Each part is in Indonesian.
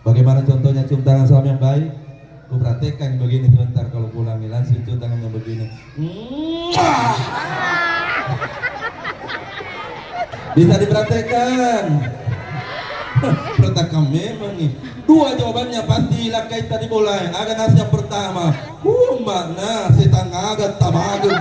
Bagaimana contohnya cium tangan suami yang baik? Ku praktekkan begini sebentar kalau pulang nih, langsung cium tangannya begini. Bisa dipraktekkan. Pertakan memang nih. Dua jawabannya pasti lakai tadi mulai. Ada nasi yang pertama. Mana setang agak tamaga.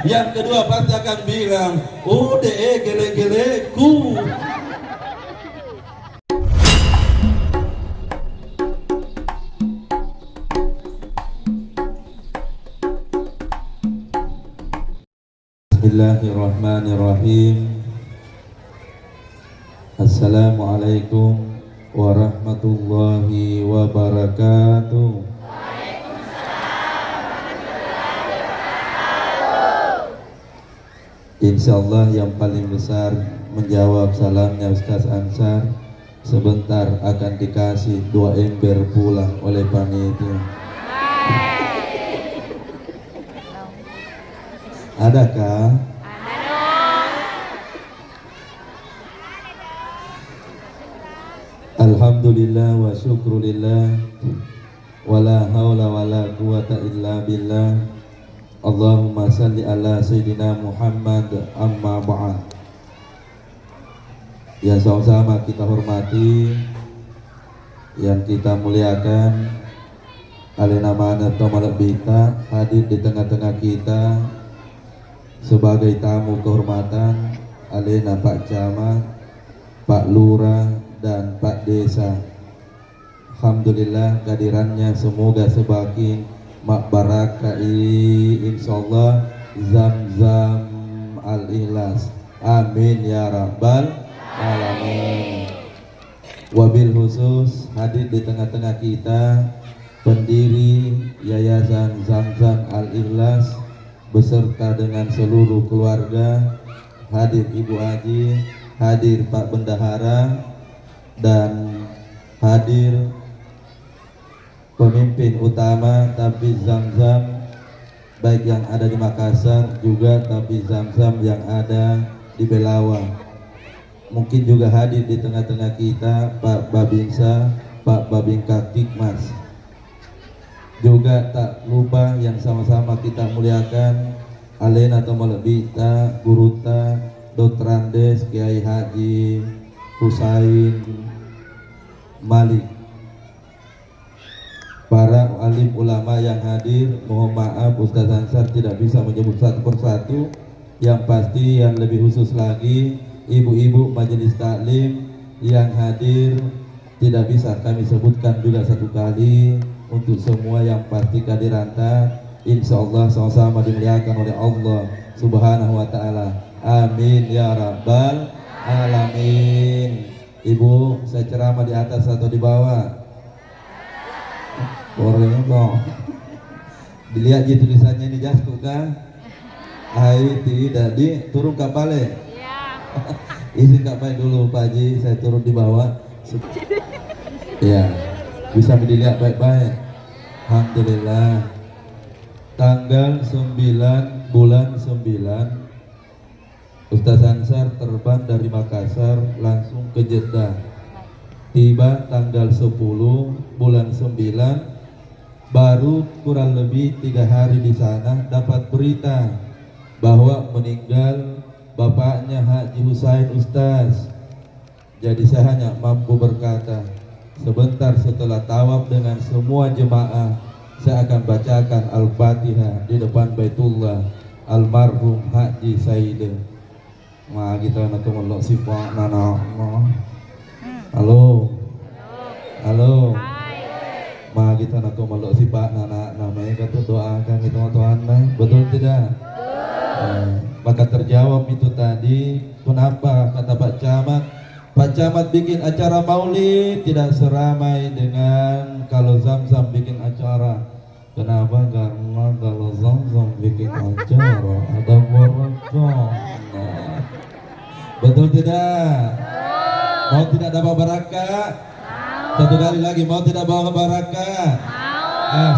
Yang kedua pasti akan bilang, udah gele-geleku. Bismillahirrahmanirrahim. Assalamualaikum warahmatullahi wabarakatuh. Insyaallah yang paling besar menjawab salamnya Ustaz Ansar sebentar akan dikasih 2 ember pulang oleh panitia. Adakah? Alhamdulillah wa syukrulillah wala haula wala quwata illa billah. Allahumma salli ala Sayyidina Muhammad amma ba'd. Yang sama-sama kita hormati, yang kita muliakan, alena mana tomalak bita hadir di tengah-tengah kita sebagai tamu kehormatan, alena Pak Camat, Pak Lurah dan Pak Desa. Alhamdulillah kehadirannya semoga sebagai mak barakai insyaallah Zam-Zam Al-Ikhlas. Amin ya rabbal alamin. Wabil khusus hadir di tengah-tengah kita pendiri Yayasan Zam-Zam Al-Ikhlas beserta dengan seluruh keluarga, hadir Ibu Haji, hadir Pak Bendahara, dan hadir pemimpin utama Tabligh Zam-Zam baik yang ada di Makassar juga Tabligh Zam-Zam yang ada di Belawa. Mungkin juga hadir di tengah-tengah kita Pak Babinsa, Pak Babingka Tikmas. Juga tak lupa yang sama-sama kita muliakan alena Tomalebita, Guruta, Dr. Andes, Kiai Haji Husain Malik, para alim ulama yang hadir. Mohon maaf Ustaz Ansar tidak bisa menyebut satu persatu. Yang pasti yang lebih khusus lagi ibu-ibu majelis taklim yang hadir tidak bisa kami sebutkan juga satu kali. Untuk semua yang pasti kehadirannya insyaallah sama-sama dimuliakan oleh Allah Subhanahu wa taala. Amin ya rabbal alamin. Ibu, saya ceramah di atas atau di bawah? Orangnya kok dilihat gitu tulisannya ini jasku kan? Hai tidak di turun kapalnya. Isi kapal dulu Pak Haji, saya turun di bawah. Ya, bisa dilihat baik-baik. Alhamdulillah. Tanggal 9 bulan 9 Ustaz Ansar terbang dari Makassar langsung ke Jeddah. Tiba tanggal 10 bulan 9, baru kurang lebih 3 hari di sana dapat berita bahwa meninggal bapaknya Haji Husain Ustaz. Jadi saya hanya mampu berkata, sebentar setelah tawaf dengan semua jemaah, saya akan bacakan Al-Fatihah di depan Baitullah almarhum Haji Said. Ma kita nak melok sifat nana. Halo. Halo. Ma kita nak melok sifat nana namanya kata doakan itu Tuhan. Betul tidak? Maka terjawab itu tadi. Kenapa kata Pak Camat? Pak Camat bikin acara maulid tidak seramai dengan kalau Zam-Zam bikin acara. Kenapa? Karena kalau Zam-Zam bikin acara ada barakah. Betul tidak? Mau tidak dapat barakah? Satu kali lagi, mau tidak bawa barakah?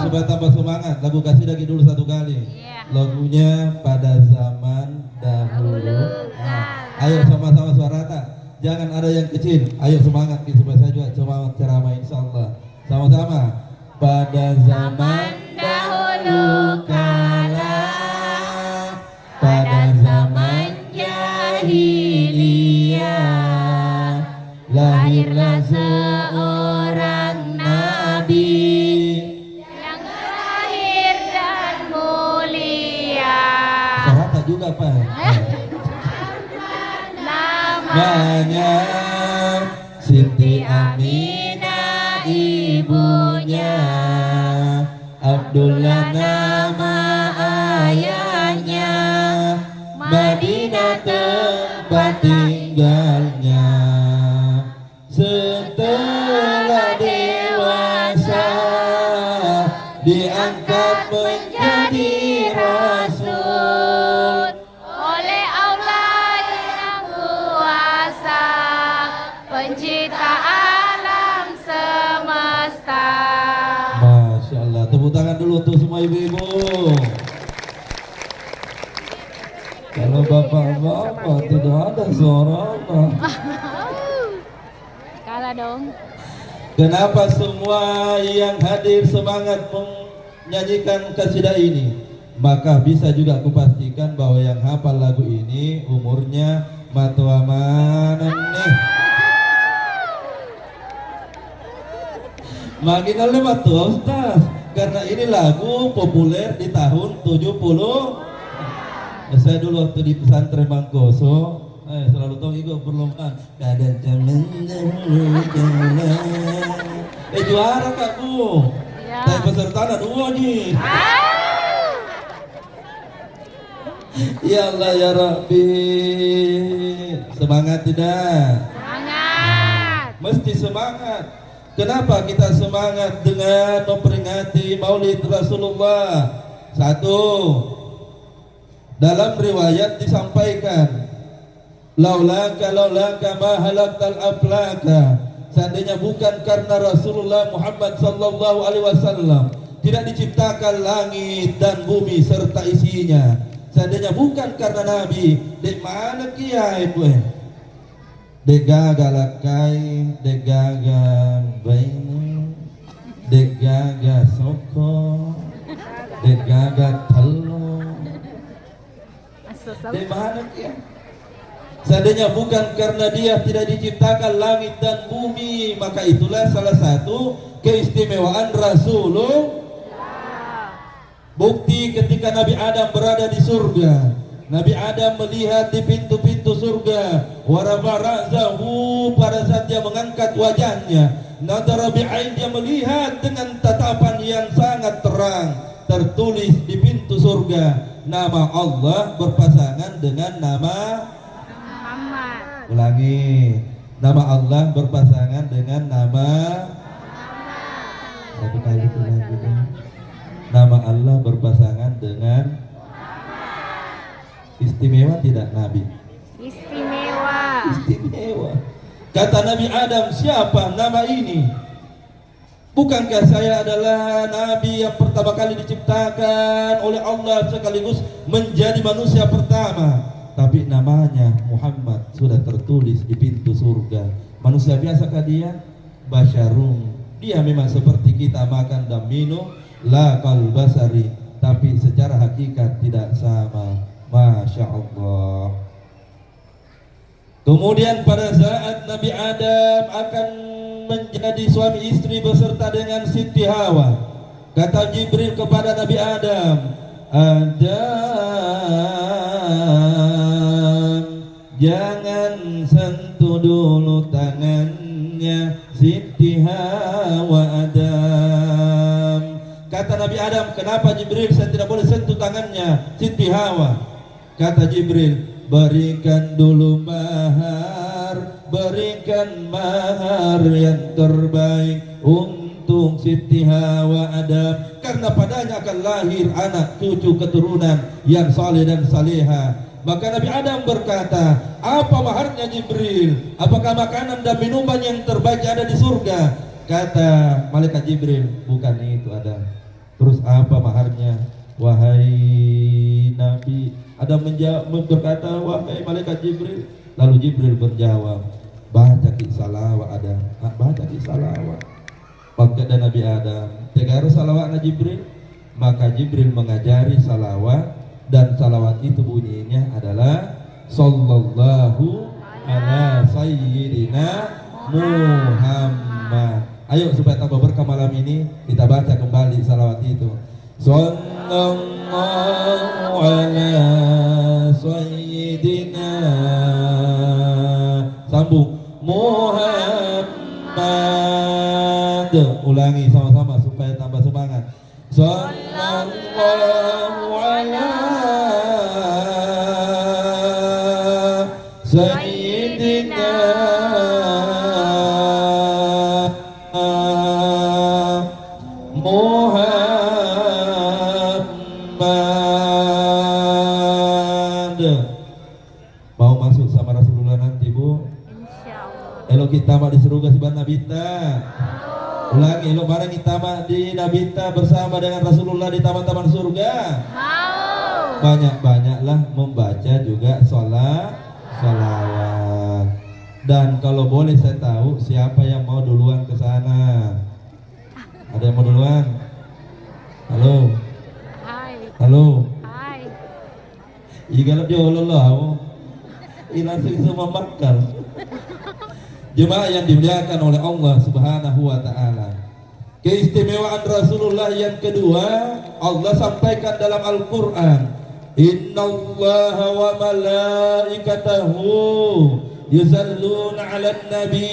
Supaya tambah semangat, lagu kasih lagi dulu satu kali. Lagunya pada zaman dahulu. Ayo sama-sama suara tak. Jangan ada yang kecil. Ayo semangat kita supaya saya juga semangat ceramah insyaallah. Sama-sama. Pada zaman dahulu kala, pada zaman jahiliyah, lahirlah seorang nabi yang terakhir dan mulia. Sarata juga Pak. Namanya Siti Aminah ibunya, Abdullah nama ayahnya, Madinah tempat tinggalnya. Setelah dewasa diangkat menjadi rasul Oleh Allah yang kuasa, pencipta alam semesta. Masya Allah, tepuk tangan dulu untuk semua ibu-ibu. Kalau bapak-bapak tidak ada suaranya. Kalah dong. Kenapa semua yang hadir semangat menyanyikan kasidah ini? Maka bisa juga kupastikan bahwa yang hafal lagu ini umurnya matua mana nih? Makin oleh matua Ustaz, karena ini lagu populer di tahun 70. Saya dulu waktu di pesantren Mangkoso, selalu tahu ikut perlombaan. Kada zaman juara Kak Bu. Ya. Saya peserta ada 2 nih. Ya Allah ya Rabbi. Semangat tidak? Semangat. Mesti semangat. Kenapa kita semangat dengan memperingati Maulid Rasulullah? Satu, dalam riwayat disampaikan, laulaka ma halaktal aflaka. Seandainya bukan karena Rasulullah Muhammad sallallahu alaihi wasallam, tidak diciptakan langit dan bumi serta isinya. Seandainya bukan karena Nabi, dek mana kiai gue? Dek gaga lakai, dek gaga baini, dek gaga soko, dek gaga telo. Dek mana kiai? Seandainya bukan karena dia tidak diciptakan langit dan bumi, maka itulah salah satu keistimewaan Rasulullah. Bukti ketika Nabi Adam berada di surga, Nabi Adam melihat di pintu-pintu surga, warafa'razahu, pada saat dia mengangkat wajahnya, nadara bi'ain, dia melihat dengan tatapan yang sangat terang, tertulis di pintu surga, nama Allah berpasangan dengan nama Muhammad. Ulangi, nama Allah berpasangan dengan nama satu kali lagi deh. Nama Allah berpasangan dengan istimewa tidak Nabi? Istimewa. Istimewa. Kata Nabi Adam, siapa nama ini? Bukankah saya adalah Nabi yang pertama kali diciptakan oleh Allah sekaligus menjadi manusia pertama? Tapi namanya Muhammad sudah tertulis di pintu surga. Manusia biasakah dia? Basyarun. Dia memang seperti kita, makan dan minum, la kal basari, tapi secara hakikat tidak sama. Masya Allah. Kemudian pada saat Nabi Adam akan menjadi suami istri beserta dengan Siti Hawa, kata Jibril kepada Nabi Adam, Adam, jangan sentuh dulu tangannya Siti Hawa. Adam, kata Nabi Adam, kenapa Jibril saya tidak boleh sentuh tangannya Siti Hawa? Kata Jibril, berikan dulu mahar, berikan mahar yang terbaik untuk Siti Hawa Adam, karena padanya akan lahir anak cucu keturunan yang saleh dan saleha. Maka Nabi Adam berkata, apa maharnya Jibril? Apakah makanan dan minuman yang terbaik ada di surga? Kata malaikat Jibril, bukan itu Adam. Terus apa maharnya? wahai Nabi. Adam berkata, wahai malaikat Jibril. Lalu Jibril berjawab, baca ki salawat Adam, baca ki salawat. Maka dan Nabi Adam tegar salawat na Jibril. Maka Jibril mengajari salawat, dan salawat itu bunyinya adalah sallallahu ala sayyidina Muhammad. Ayo supaya tambah berkah malam ini kita baca kembali salawat itu. Sallallahu ala sayyidina, sambung, Muhammad. Ulangi sama-sama supaya tambah semangat. Sallallahu ala sayyidina Muhammad. Mau masuk sama Rasulullah nanti, Bu? Insyaallah. Elo kita mah di surga si Nabita. Ulangi, elo bareng kita mah di Nabita bersama dengan Rasulullah di taman-taman surga. Mau. Banyak-banyaklah membaca juga salawat. Dan kalau boleh saya tahu siapa yang mau duluan ke sana? Ada yang mau duluan? Halo, Hai. halo. Hai. Igalap jauh lah, langsung semua makar. Jemaah yang dimuliakan oleh Allah Subhanahu wa Ta'ala, keistimewaan Rasulullah yang kedua Allah sampaikan dalam Al-Quran, Innallaha wa malaikatahu yusalluna 'alan nabi.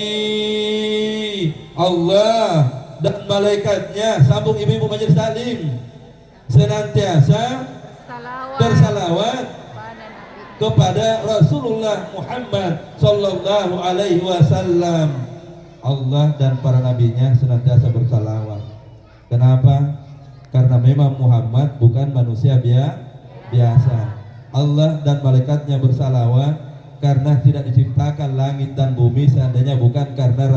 Allah dan malaikatnya, sambung ibu-ibu majelis taklim, senantiasa Salawat. bersalawat Pada Nabi. kepada Rasulullah Muhammad sallallahu alaihi wasallam. Allah dan para nabinya senantiasa bersalawat. Kenapa? Karena memang Muhammad bukan manusia biasa. Allah dan malaikatnya bersalawat karena tidak diciptakan langit dan bumi seandainya bukan karena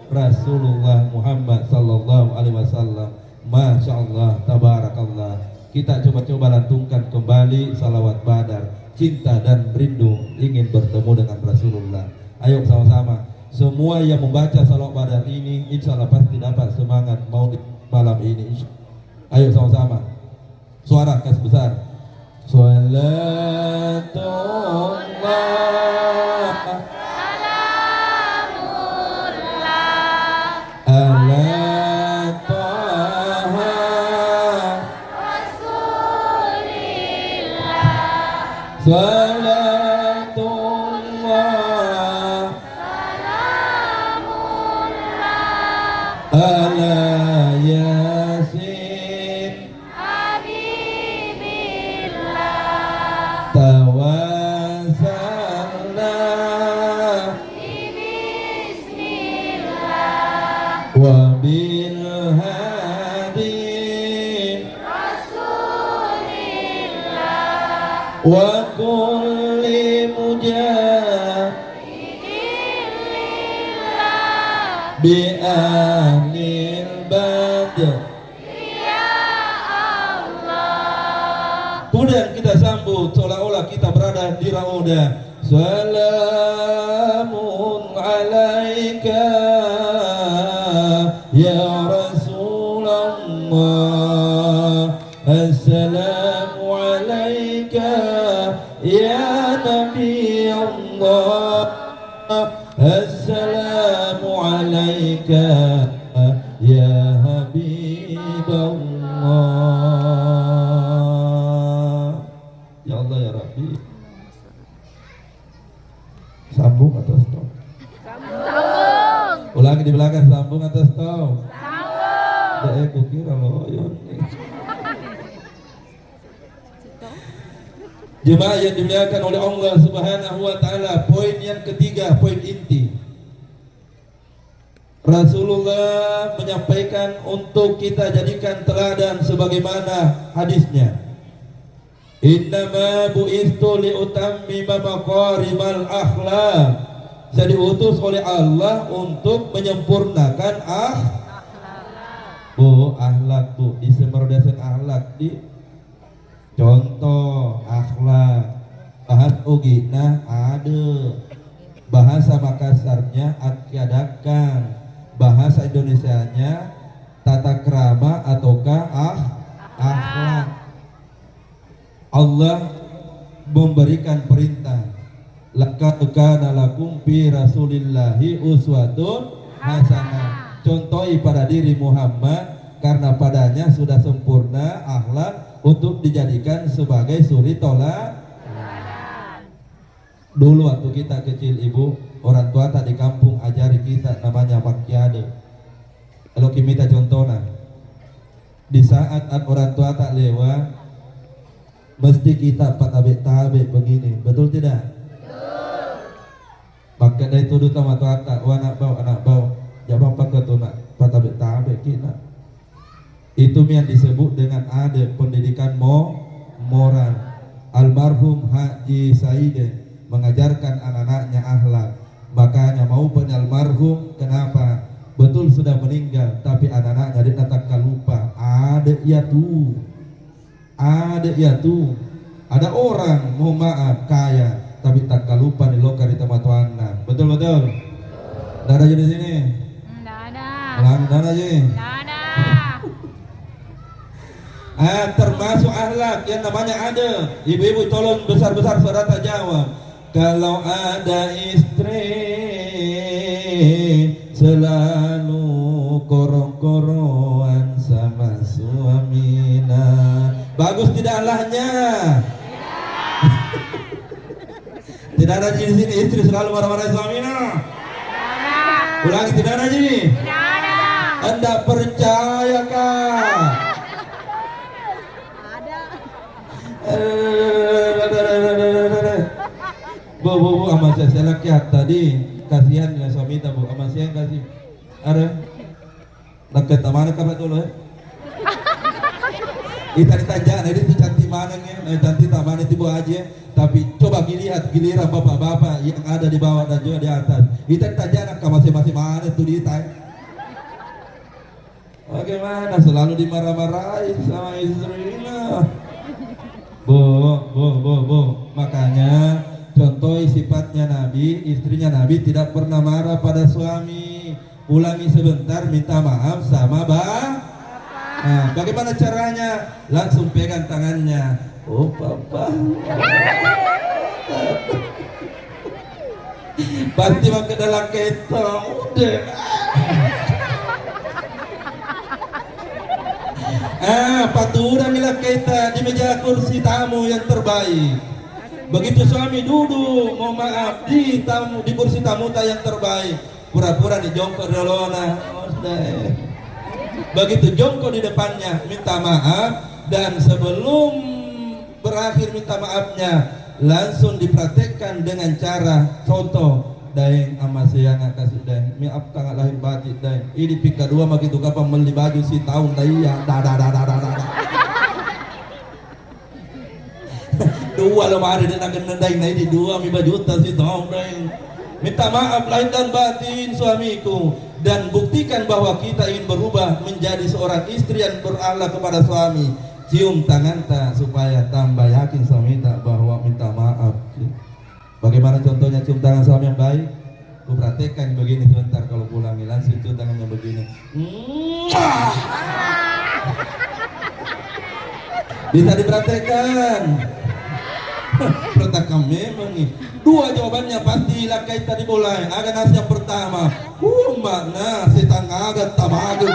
Rasulullah Muhammad sallallahu alaihi wasallam. Masya Allah, tabarakallah. Kita coba-coba lantunkan kembali salawat Badar, cinta dan rindu ingin bertemu dengan Rasulullah. Ayo sama-sama, semua yang membaca salawat Badar ini insya Allah pasti dapat semangat maulid malam ini. Ayo sama-sama, suara kas besar. Salatullah ala Taha Salatullah ala Yasin tawassalna wa bil hadi wa kulli mujahid bi ahlil badr. Kemudian kita sambut seolah-olah kita berada di Raudah. Salamun alaika ya Rasulullah, assalamu alaika ya Nabi Allah, assalamu alaika ya Habib Allah. Ya Allah ya Rabbi. Sambung atau stop? Sambung. Ulangi di belakang, sambung atau stop? Sambung. Aku kira loh ini. Jemaah yang dimuliakan oleh Allah Subhanahu wa Ta'ala, poin yang ketiga, poin inti. Rasulullah menyampaikan untuk kita jadikan teladan sebagaimana hadisnya. Innama bu'istu liutammima maqarimal akhlaq. Saya diutus oleh Allah untuk menyempurnakan akhlak. Bu, akhlak bu, disemprodakan akhlak di contoh akhlak, bahas ogina ada, bahasa Makassarnya akiadakan, bahasa Indonesianya tata krama ataukah akhlak. Allah memberikan perintah, laqad kana lakum fi rasulillahi uswatun hasanah. Contohi pada diri Muhammad karena padanya sudah sempurna akhlak untuk dijadikan sebagai suri toladan. Dulu waktu kita kecil ibu, orang tua tak di kampung ajari kita namanya pakyade. Kalau kita contohnya, di saat orang tua tak lewat, mesti kita tabe begini, betul tidak? Maka dari itu sama tua tak, anak bau, jangan pakai tu nak tabe kita. Itu yang disebut dengan ada pendidikan moral. Almarhum Haji Saide mengajarkan anak-anaknya akhlak. Makanya maupun almarhum, kenapa? Betul sudah meninggal, tapi anak-anaknya dia tak lupa. Ada tuh. Ada orang mohon maaf kaya, tapi tak lupa di lokal di tempat tuanna. Betul. Tidak ada di sini. Tidak ada. Tidak ada je. Tidak ada. Termasuk akhlak yang namanya ada. Ibu-ibu tolong besar-besar suara tak jawab. Kalau ada istri selalu korong-korongan sama suaminya. Bagus tidak allahnya? Tidak ada di sini istri selalu marah-marah suaminya. Ulangi, tidak ada ji. Tidak ada. Anda percaya kah? Bu, amat saya lakiat tadi kasihan ya suami tahu amat saya kasih ada dekat mana kabar dulu ya kita ditanya ini tuh cantik mana nih cantik tak mana tiba aja tapi coba lihat giliran bapak-bapak yang ada di bawah dan juga di atas kita ditanya ke masing-masing mana tuh ditanya bagaimana selalu dimarah-marahin sama istrinya. Bu, makanya contoh sifatnya Nabi, istrinya Nabi tidak pernah marah pada suami. Ulangi sebentar, minta maaf sama Nah, bagaimana caranya? Langsung pegang tangannya. Oh papa. Pasti mau ke dalam ketong. Udah. Paturan milah kita di meja kursi tamu yang terbaik. Begitu suami duduk, mohon maaf di kursi tamu yang terbaik, pura-pura di jongkok dulu nah. Begitu jongkok di depannya, minta maaf dan sebelum berakhir minta maafnya langsung dipraktekkan dengan cara contoh. Daeng ama saya nggak kasih daeng, maaf kang lahir batin daeng. Ini pika dua begitu kapan beli baju si tahun daya, dua lemari dan akan daeng na ini dua mi bajuta si tahun daeng. Minta maaf lahir dan batin suamiku dan buktikan bahwa kita ingin berubah menjadi seorang istri yang berakhlak kepada suami. Cium tangan tak supaya tambah yakin suami tak bahwa minta maaf. Bagaimana contohnya cium tangan suami yang baik? Ku praktekkan begini sebentar kalau pulang langsung cium tangannya begini. Bisa dipraktekkan. Pertama memang nih. Dua jawabannya pasti lah kaitan dimulai. Ada nasi yang pertama. Makna setang agak tamaga.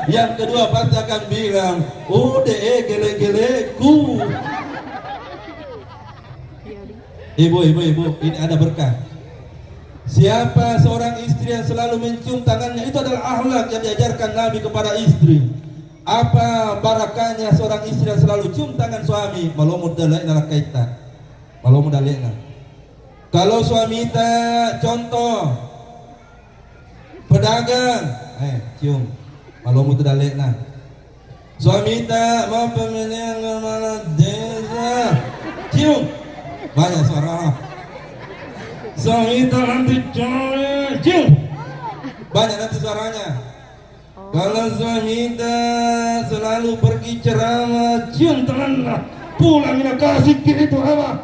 Yang kedua pasti akan bilang, udah gele-geleku. Ibu, ini ada berkah. Siapa seorang istri yang selalu mencium tangannya, itu adalah akhlak yang diajarkan Nabi kepada istri. Apa barakahnya seorang istri yang selalu cium tangan suami? Malumud dalaina kaita. Malumud dalaina. Kalau suami kita contoh pedagang, cium. Malumud dalaina. Suami kita mau pemilihan kepala desa, cium. Banyak suara. Suami kita nanti cium. Banyak nanti suaranya. Kalau suami kita selalu pergi ceramah, cium tangan, pulang nak kasih gitu apa?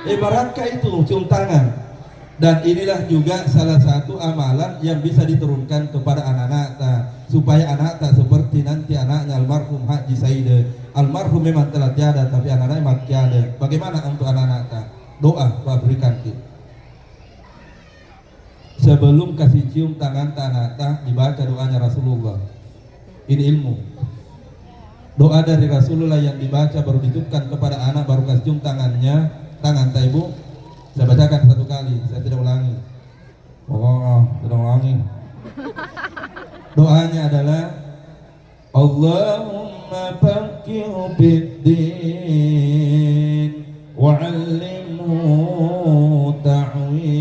Ibaratkah itu cium tangan? Dan inilah juga salah satu amalan yang bisa diturunkan kepada anak-anak ta, supaya anak tak seperti nanti anaknya almarhum Haji Saide. Almarhum memang telah tiada, tapi anak-anaknya masih ada. Bagaimana untuk anak-anak ta? Doa berikan kita. Sebelum kasih cium tangan anak ta, dibaca doanya Rasulullah. Ini ilmu. Doa dari Rasulullah yang dibaca baru ditutupkan kepada anak, baru kasih cium tangannya, tangan ta ibu. Saya bacakan satu kali, saya tidak ulangi. Tidak ulangi. Doanya adalah Allahumma faqihu fid-din wa'allimhu ta'wil.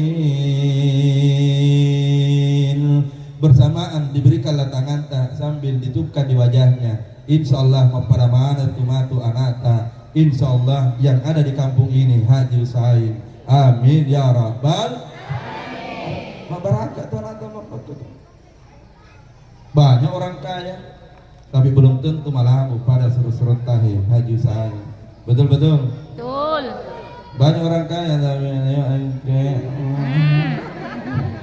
Bersamaan diberikanlah tangan tak sambil ditupkan di wajahnya. Insyaallah memperamana tumatu anata. Insyaallah yang ada di kampung ini Haji Usain. Amin ya rabbal alamin. Mabaraka tuan atau banyak orang kaya, tapi belum tentu malamu pada surut-surut tahi Haji Usain. Betul-betul. Betul. Banyak orang kaya tapi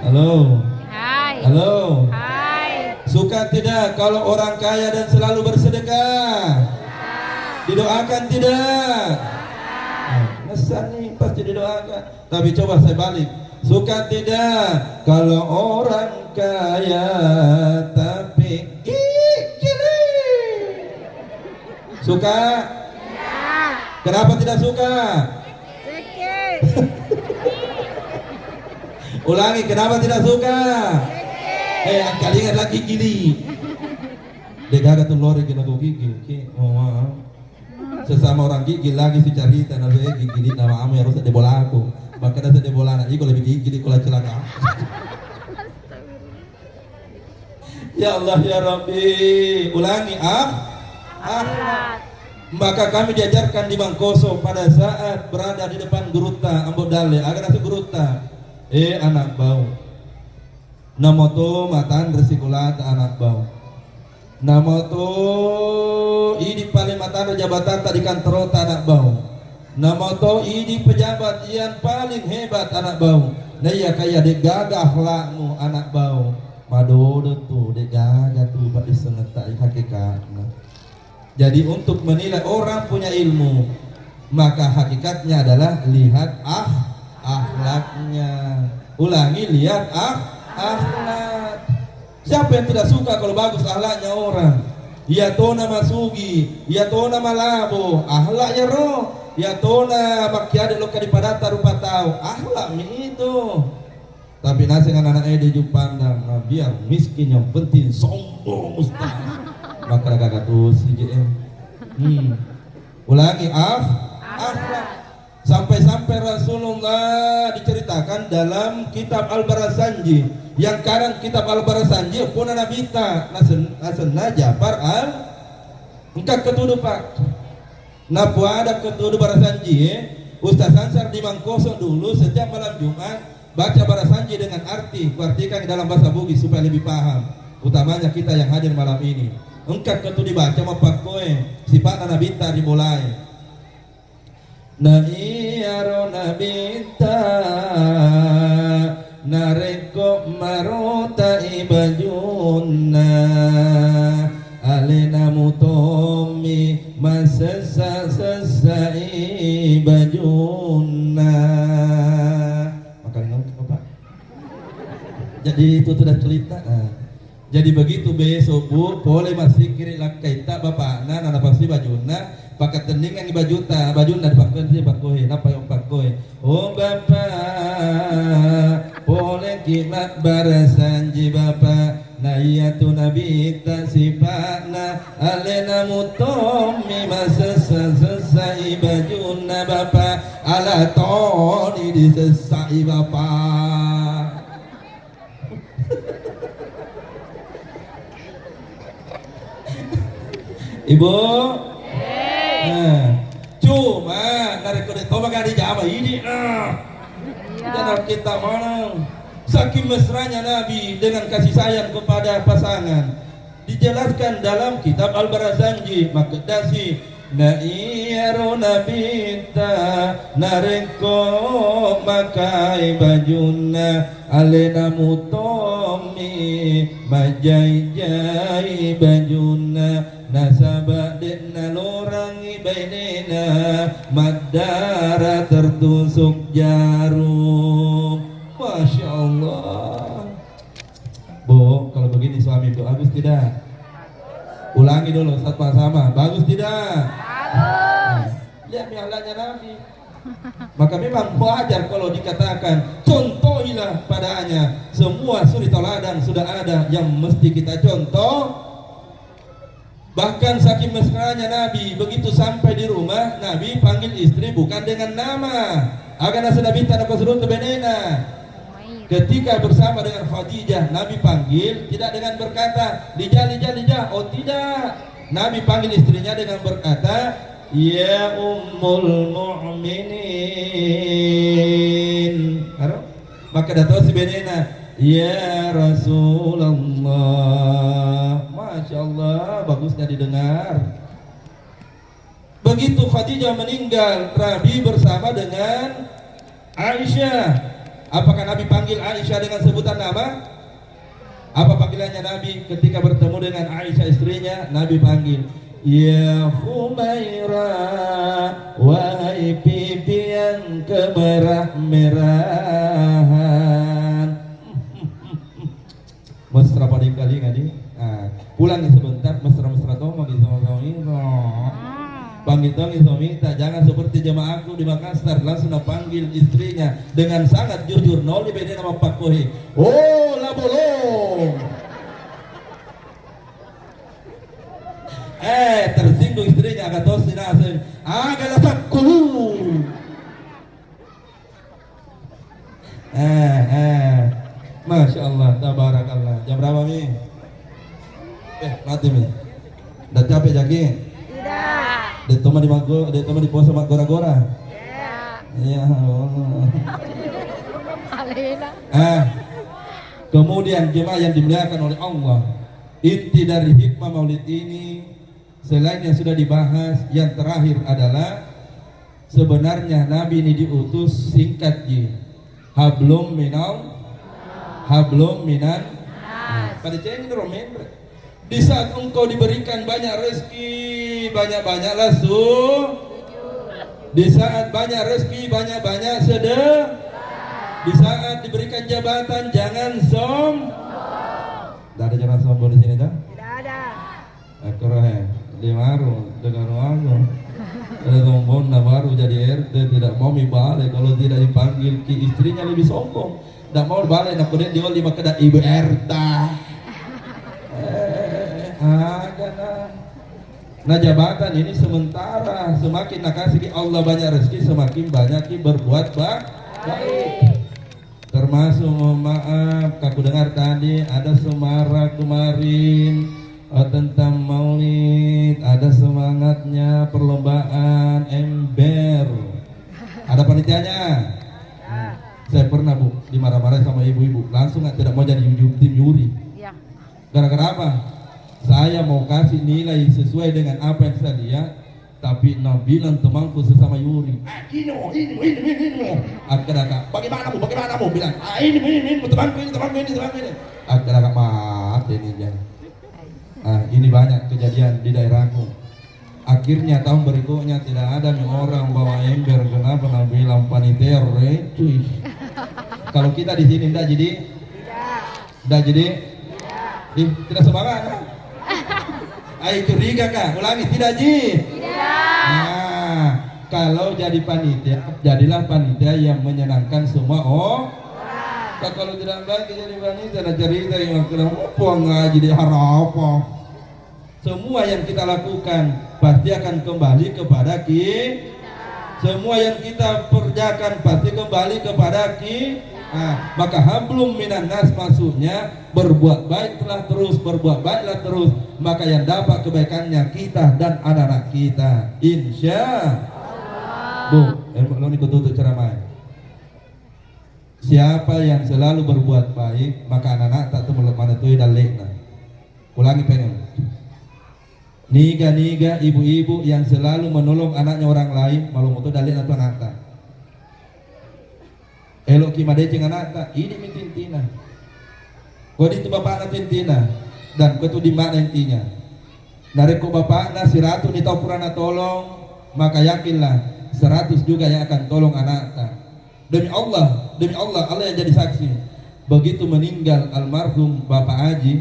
halo. Hai. Halo. Hai. Suka tidak kalau orang kaya dan selalu bersedekah? Didoakan tidak? Ngesan nih pasti didoakan. Tapi coba saya balik. Suka tidak kalau orang kaya tapi gini? Suka? Ya. Kenapa tidak suka? Sedikit. Ulangi, kenapa tidak suka? Sedikit. Kali ingat lagi gini. Dega tuh lori kena go gigi. Sesama orang gigi lagi si cerita nabi gigi nama amu harus ada bola aku. Maka ada bola anak iko lebih gigi kalau celaka. Ya Allah ya Rabbi. Ulangi Akhlak. Maka kami diajarkan di Bangkoso pada saat berada di depan guruta Ambon Dale agar nasi guruta anak bau namoto matan resikulat anak bau namoto ini paling matan jabatan tadi kantor anak bau namoto ini pejabat yang paling hebat anak bau nah ya kayak dek gagah akhlakmu anak bau madodo tuh dek gagah tuh pak disengetai hakikatnya. Jadi untuk menilai orang punya ilmu maka hakikatnya adalah lihat akhlaknya. Ulangi, lihat akhlak. Siapa yang tidak suka kalau bagus akhlaknya orang? Ya tona masugi, ya tona malabo, akhlaknya roh. Ya tona makiade lo kadipadata rupa tahu, akhlak itu. Tapi nasi anak anak di pandang, biar miskin yang penting sombong ustaz. Maka kakak tuh CJM. Ulangi akhlak. Sampai-sampai Rasulullah diceritakan dalam kitab Al-Barasanji yang karang kitab Al-Barasanji puna nabita nasenna Jafar engkak ketuduh pak napu ada ketuduh Barasanji Ustaz Ansar di Mangkoso dulu setiap malam Jumat baca Barasanji dengan artikan dalam bahasa Bugis supaya lebih paham utamanya kita yang hadir malam ini. Engkak ketu dibaca mapak koe sifat nabita dimulai na iyaro nabita nareko marota ibajunna alena mutomi masesa sesa ibajunna makanya apa jadi itu sudah cerita. Jadi begitu besok bu, boleh masih kiri lakaita bapak nana pasti bajuna, pakai tendingan di bajuna dipakai dia pakai, apa yang pakai? Oh bapak, boleh kimat barasanji bapak, nayatu nabi tasifana, alena mutomi masa sesai bajuna bapak, ala toni disesai bapak. Ibu, cuma narik kuda toba kali jama ini, Jangan kita menang. Saking mesranya Nabi dengan kasih sayang kepada pasangan. Dijelaskan dalam kitab Al-Barazanji Makdasi na iyaro nabita nareko makai bajuna alena mutomi majai bajuna nasaba denna lorangi bainena madara tertusuk jarum. Masya Allah. Bu, kalau begini suami itu bagus tidak? Ulangi dulu sama. Bagus tidak? Bagus. Lihat mihalanya Nabi. Maka memang wajar kalau dikatakan contohilah padanya. Semua suri teladan sudah ada yang mesti kita contoh. Bahkan saking mesranya Nabi, begitu sampai di rumah Nabi panggil istri bukan dengan nama. Agana sudah minta nak surut benena. Ketika bersama dengan Khadijah, Nabi panggil tidak dengan berkata Lija. Oh tidak, Nabi panggil istrinya dengan berkata Ya Ummul Mu'minin. Maka datang si benena Ya Rasulullah. Masya Allah, bagusnya didengar. Begitu Khadijah meninggal, Nabi bersama dengan Aisyah. Apakah Nabi panggil Aisyah dengan sebutan nama? Apa panggilannya Nabi ketika bertemu dengan Aisyah istrinya? Nabi panggil Ya Humaira, wahai pipi yang kemerah-merahan. Mesra pada kali ngadi. Pulang sebentar, mesra-mesra toh mau panggil suami, tak jangan seperti jemaahku di Makassar langsung panggil istrinya dengan sangat jujur. Noli beda nama Pak Kohi. Oh lah bolong. Tersinggung istrinya agak tos dinasen. Agak lasakku. Masya Allah, tabarakallah. Jam berapa Mi? Mati Mi. Udah capek jaki? Tidak. Dia toma di pos sama gora-gora. Ya. Ya Allah. Alena. Kemudian jemaah yang dimuliakan oleh Allah, inti dari hikmah maulid ini selain yang sudah dibahas, yang terakhir adalah sebenarnya Nabi ini diutus singkat hablum minan pada cengin romen. Di saat engkau diberikan banyak rezeki, banyak-banyaklah di saat banyak rezeki, banyak-banyak sedekah. Di saat diberikan jabatan, jangan sombong. Tidak ada jangan sombong di sini, tak? Tidak ada. Akhirnya di maru dengan aku. Ada sombong, nah baru jadi RT tidak mau balik kalau tidak dipanggil ki istrinya lebih sombong. Tidak mau balik, nak kudet dia lima kedak ibu RT. Nah jabatan ini sementara, semakin nak kasih Allah banyak rezeki, semakin banyak berbuat baik. Termasuk mohon maaf, aku dengar tadi ada semarak kemarin tentang maulid, ada semangatnya perlombaan ember. Ada panitianya? Saya pernah Bu dimarah-marah sama ibu-ibu, langsung tidak mau jadi tim juri. Ya. Gara-gara apa? Saya mau kasih nilai sesuai dengan apa yang saya lihat, tapi bilang temanku sesama Yuri, ini. Agak bagaimana mu? Bilang, ini temanku ini. Agak mati ini jangan. Ini banyak kejadian di daerahku. Akhirnya tahun berikutnya tidak ada orang bawa ember. Kenapa? Nabi bilang panitia cuy. Kalau kita di sini tidak jadi, tidak semangat. Curiga kah? Ulangi, tidak Ji? Tidak. Nah, kalau jadi panitia, jadilah panitia yang menyenangkan semua kalau tidak baik jadi panitia, ada cerita yang kenapa ngaji di harapan. Semua yang kita lakukan pasti akan kembali kepada kita. Semua yang kita kerjakan pasti kembali kepada kita. Maka hablum minan nas maksudnya berbuat baiklah terus, maka yang dapat kebaikannya kita dan anak-anak kita, insya Allah. Bu, lo ikut tutup ceramah. Siapa yang selalu berbuat baik, maka anak-anak tak temelok mana tuh dan lekna. Ulangi pengen. Niga ibu-ibu yang selalu menolong anaknya orang lain, malu moto dalek atau anak. Elok ki madeceng anak, ini mitintina. Kau itu bapak na tintina dan kau itu di mana intinya. Dari ko bapak na si ratu ni tau purana tolong, maka yakinlah 100 juga yang akan tolong anak. Demi Allah yang jadi saksi. Begitu meninggal almarhum Bapak Haji,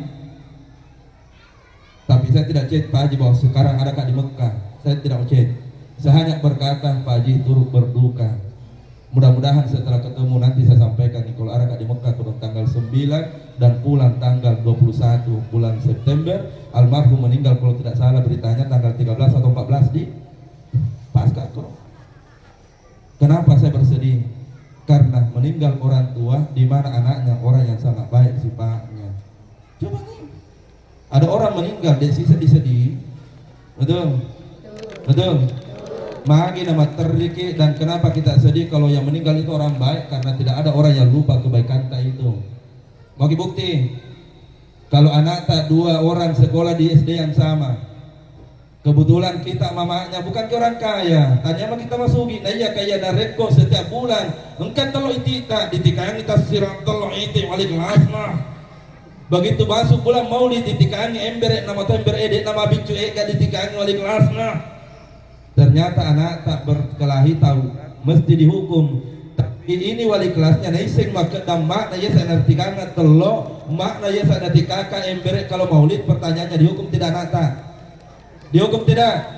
tapi saya tidak chat Pak Haji bahwa sekarang ada di Mekah. Saya tidak chat. Saya hanya berkata Pak Haji turut berduka. Mudah-mudahan setelah ketemu nanti saya sampaikan nih, kalau ada di Mekah turun tanggal 9 dan pulang tanggal 21 bulan September. Almarhum meninggal kalau tidak salah beritanya tanggal 13 atau 14 di Pasca kok. Kenapa saya bersedih? Karena meninggal orang tua di mana anaknya orang yang sangat baik sifatnya. Coba nih, ada orang meninggal dari sisa disedih, betul? Magi nama teriki. Dan kenapa kita sedih kalau yang meninggal itu orang baik? Karena tidak ada orang yang lupa kebaikan itu. Mau bukti? Kalau anak tak 2 orang sekolah di SD yang sama. Kebetulan kita mamanya bukan orang kaya, tanya sama kita masuki, nah iya kaya nareko setiap bulan, engkan telo itita, ditikahan kita sirang telo iti wali kelas mah. Begitu masuk bulan maulid ditikahan embere nama to ember edek nama bicu ega ditikahan wali kelas mah. Ternyata anak tak berkelahi tahu, mesti dihukum. Tapi ini wali kelasnya naising maka dan makna ya saya nartikan telo, makna ya saya nartikaka embere kalau maulid pertanyaannya dihukum tidak anak tak? Dihukum tidak?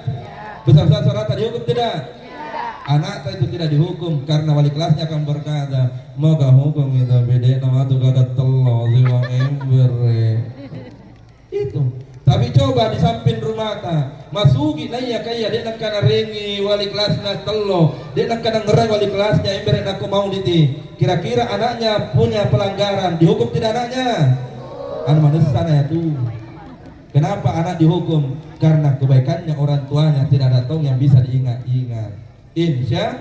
Besar-besar suara dihukum tidak? Anak itu tidak dihukum karena wali kelasnya akan berkata, "Moga hukum itu beda nama tu kagak telo siwang embere." Itu. Tapi coba di samping rumah ta, masuki na iya kaya dia nak kana rengi wali kelasnya telo, dia nak kana ngerai wali kelasnya embere nak mau diti. Kira-kira anaknya punya pelanggaran, dihukum tidak anaknya? Anu manusia sana ya tuh. Kenapa anak dihukum? Karena kebaikannya orang tuanya tidak ada tong yang bisa diingat-ingat. Insya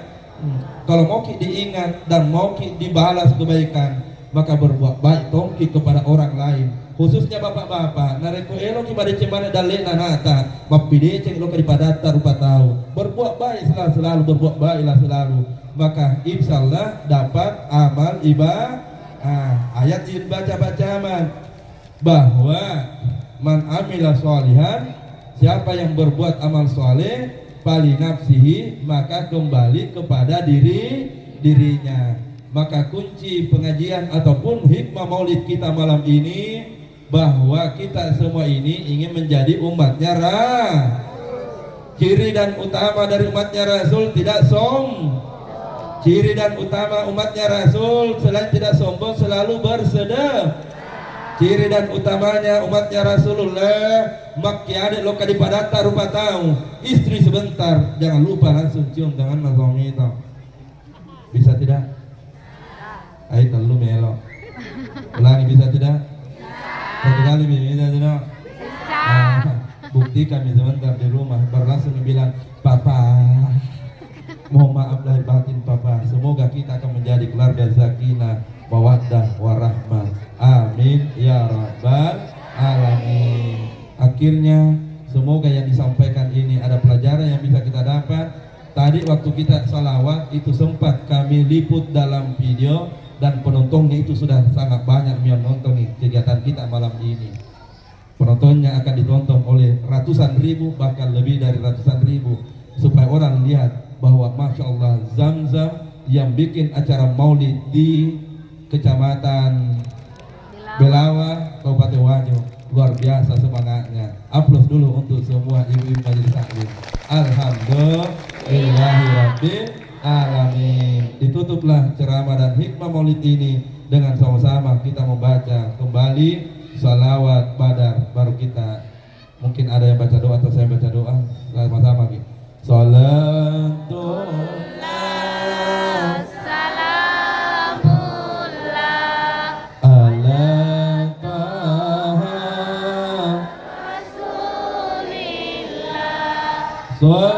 kalau mau diingat dan mau dibalas kebaikan, maka berbuat baik tongki kepada orang lain. Khususnya bapak-bapak, nareko elo kibade cemana dalena nata, mapide ceng lo kadipadata rupa tahu. Berbuat baik selalu, berbuat baiklah selalu. Maka insyaallah dapat amal ibadah. Ayat ini baca-bacaman bahwa man amila sholihan, siapa yang berbuat amal soleh pali nafsihi, maka kembali kepada dirinya. Maka kunci pengajian ataupun hikmah maulid kita malam ini, bahwa kita semua ini ingin menjadi umatnya Ciri dan utama dari umatnya Rasul tidak Ciri dan utama umatnya Rasul selain tidak sombong selalu bersedekah. Ciri dan utamanya umatnya Rasulullah makia adek loka di padata rupa tahu istri sebentar, jangan lupa langsung cium tangan suami itu. Bisa tidak? Ayo terlalu melo. Ulangi bisa tidak? Satu kali bisa tidak? Bukti kami sebentar di rumah berlangsung bilang, Papa mohon maaf lahir batin Papa, semoga kita akan menjadi keluarga sakinah mawaddah warahmah, amin ya rabbal alamin. Akhirnya semoga yang disampaikan ini ada pelajaran yang bisa kita dapat. Tadi waktu kita salawat itu sempat kami liput dalam video dan penontonnya itu sudah sangat banyak yang nonton kegiatan kita malam ini. Penontonnya akan ditonton oleh ratusan ribu, bahkan lebih dari ratusan ribu, supaya orang lihat bahwa Masya Allah Zamzam yang bikin acara maulid di Kecamatan Belawa, Kabupaten Wajo, luar biasa semangatnya. Aplaus dulu untuk semua ibu-ibu majelis taklim. Alhamdulillahirabbil alamin. Ditutuplah ceramah dan hikmah maulid ini dengan sama-sama kita membaca kembali salawat badar. Baru kita mungkin ada yang baca doa atau saya baca doa sama-sama gitu. Salatullah So